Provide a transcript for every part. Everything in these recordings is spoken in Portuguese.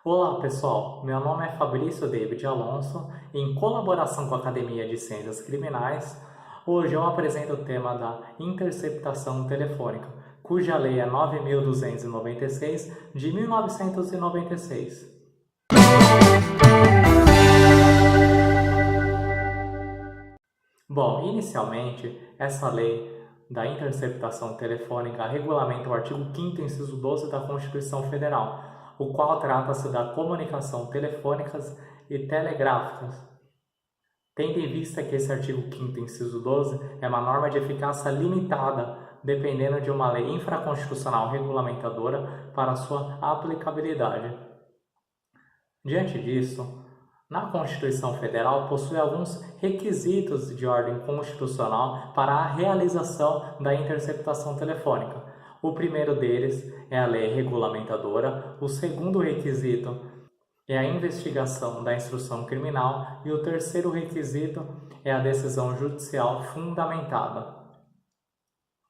Olá pessoal, meu nome é Fabrício David Alonso e em colaboração com a Academia de Ciências Criminais, hoje eu apresento o tema da interceptação telefônica, cuja lei é 9.296 de 1996. Bom, inicialmente, essa lei da interceptação telefônica regulamenta o artigo 5º, inciso 12 da Constituição Federal, o qual trata-se da comunicação telefônicas e telegráficas. Tendo em vista que esse artigo 5º, inciso 12, é uma norma de eficácia limitada, dependendo de uma lei infraconstitucional regulamentadora para sua aplicabilidade. Diante disso, na Constituição Federal possui alguns requisitos de ordem constitucional para a realização da interceptação telefônica. O primeiro deles é a lei regulamentadora, o segundo requisito é a investigação da instrução criminal e o terceiro requisito é a decisão judicial fundamentada.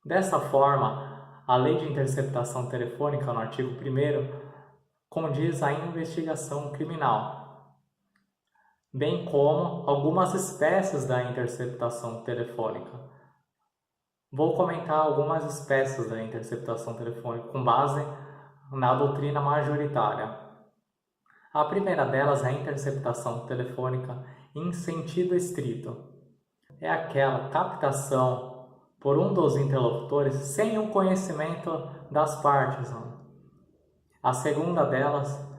Dessa forma, a lei de interceptação telefônica, no artigo 1º, condiz a investigação criminal, bem como algumas espécies da interceptação telefônica. Vou comentar algumas espécies da interceptação telefônica com base na doutrina majoritária. A primeira delas é a interceptação telefônica em sentido estrito. É aquela captação por um dos interlocutores sem o conhecimento das partes. A segunda delas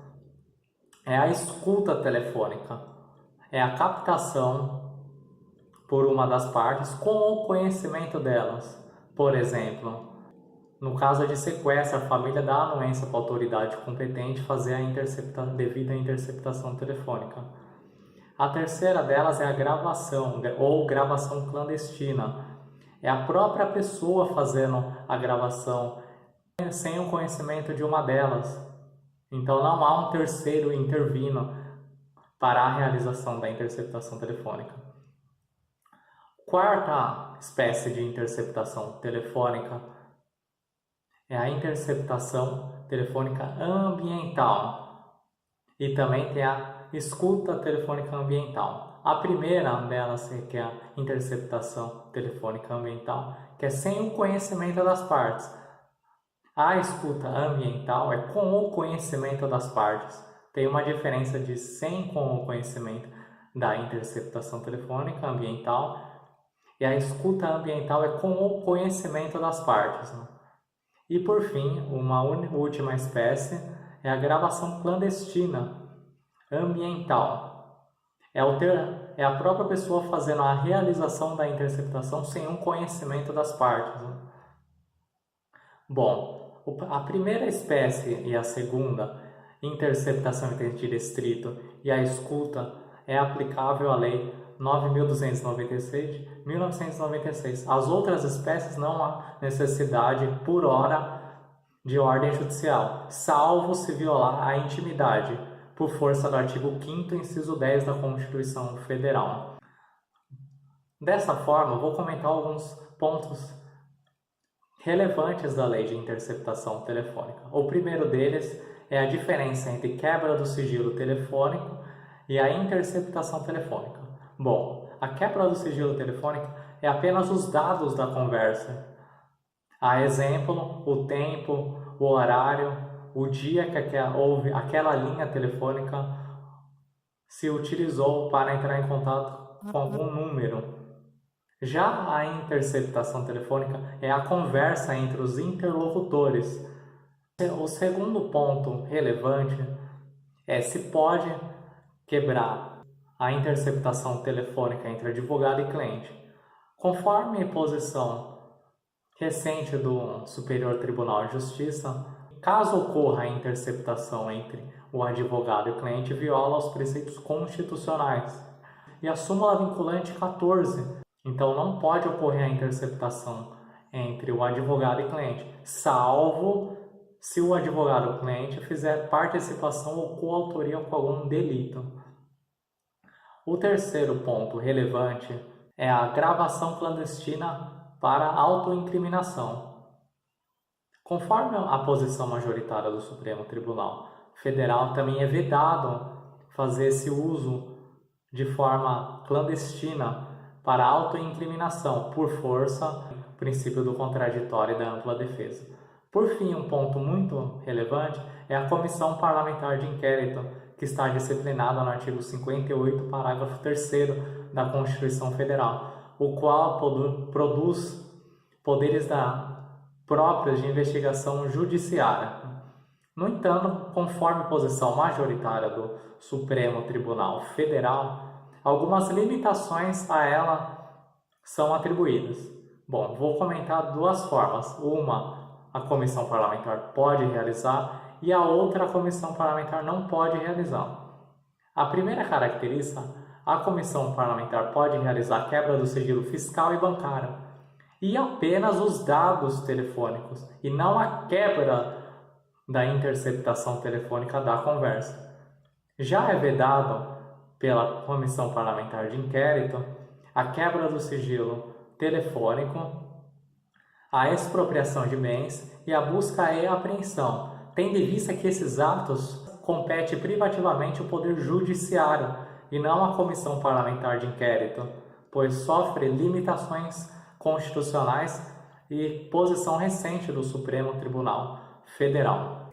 é a escuta telefônica. É a captação por uma das partes com o conhecimento delas. Por exemplo, no caso de sequestro, a família dá anuência para a autoridade competente fazer a devida interceptação telefônica. A terceira delas é a gravação ou gravação clandestina. É a própria pessoa fazendo a gravação sem o conhecimento de uma delas. Então não há um terceiro intervindo para a realização da interceptação telefônica. Quarta espécie de interceptação telefônica é a interceptação telefônica ambiental e também tem a escuta telefônica ambiental. A primeira delas que é a interceptação telefônica ambiental, que é sem o conhecimento das partes. A escuta ambiental é com o conhecimento das partes. Tem uma diferença de sem com o conhecimento da interceptação telefônica ambiental e a escuta ambiental é com o conhecimento das partes. E por fim, uma última espécie é a gravação clandestina ambiental. É a própria pessoa fazendo a realização da interceptação sem um conhecimento das partes. Bom, a primeira espécie e a segunda, interceptação em sentido estrito e a escuta, é aplicável à Lei 9.296 de 1996. As outras espécies não há necessidade, por hora, de ordem judicial, salvo se violar a intimidade, por força do artigo 5º, inciso 10 da Constituição Federal. Dessa forma, vou comentar alguns pontos relevantes da lei de interceptação telefônica. O primeiro deles é a diferença entre quebra do sigilo telefônico e a interceptação telefônica. Bom, a quebra do sigilo telefônico é apenas os dados da conversa. A exemplo, o tempo, o horário, o dia que houve aquela linha telefônica se utilizou para entrar em contato com algum número. Já a interceptação telefônica é a conversa entre os interlocutores. O segundo ponto relevante é se pode quebrar a interceptação telefônica entre advogado e cliente. Conforme a posição recente do Superior Tribunal de Justiça, caso ocorra a interceptação entre o advogado e o cliente, viola os preceitos constitucionais. E a súmula vinculante 14. Então não pode ocorrer a interceptação entre o advogado e cliente, salvo se o advogado ou cliente fizer participação ou coautoria com algum delito. O terceiro ponto relevante é a gravação clandestina para autoincriminação. Conforme a posição majoritária do Supremo Tribunal Federal também é vedado fazer esse uso de forma clandestina para autoincriminação por força, princípio do contraditório e da ampla defesa. Por fim, um ponto muito relevante é a Comissão Parlamentar de Inquérito, que está disciplinada no artigo 58, parágrafo 3º da Constituição Federal, o qual produz poderes próprios de investigação judiciária. No entanto, conforme posição majoritária do Supremo Tribunal Federal, algumas limitações a ela são atribuídas. Bom, vou comentar duas formas. Uma, a comissão parlamentar pode realizar e a outra, a comissão parlamentar não pode realizar. A primeira característica, a comissão parlamentar pode realizar a quebra do sigilo fiscal e bancário e apenas os dados telefônicos e não a quebra da interceptação telefônica da conversa. Já é vedado pela Comissão Parlamentar de Inquérito a quebra do sigilo telefônico, a expropriação de bens e a busca e apreensão, tendo em vista que esses atos compete privativamente o Poder Judiciário e não a Comissão Parlamentar de Inquérito, pois sofre limitações constitucionais e posição recente do Supremo Tribunal Federal.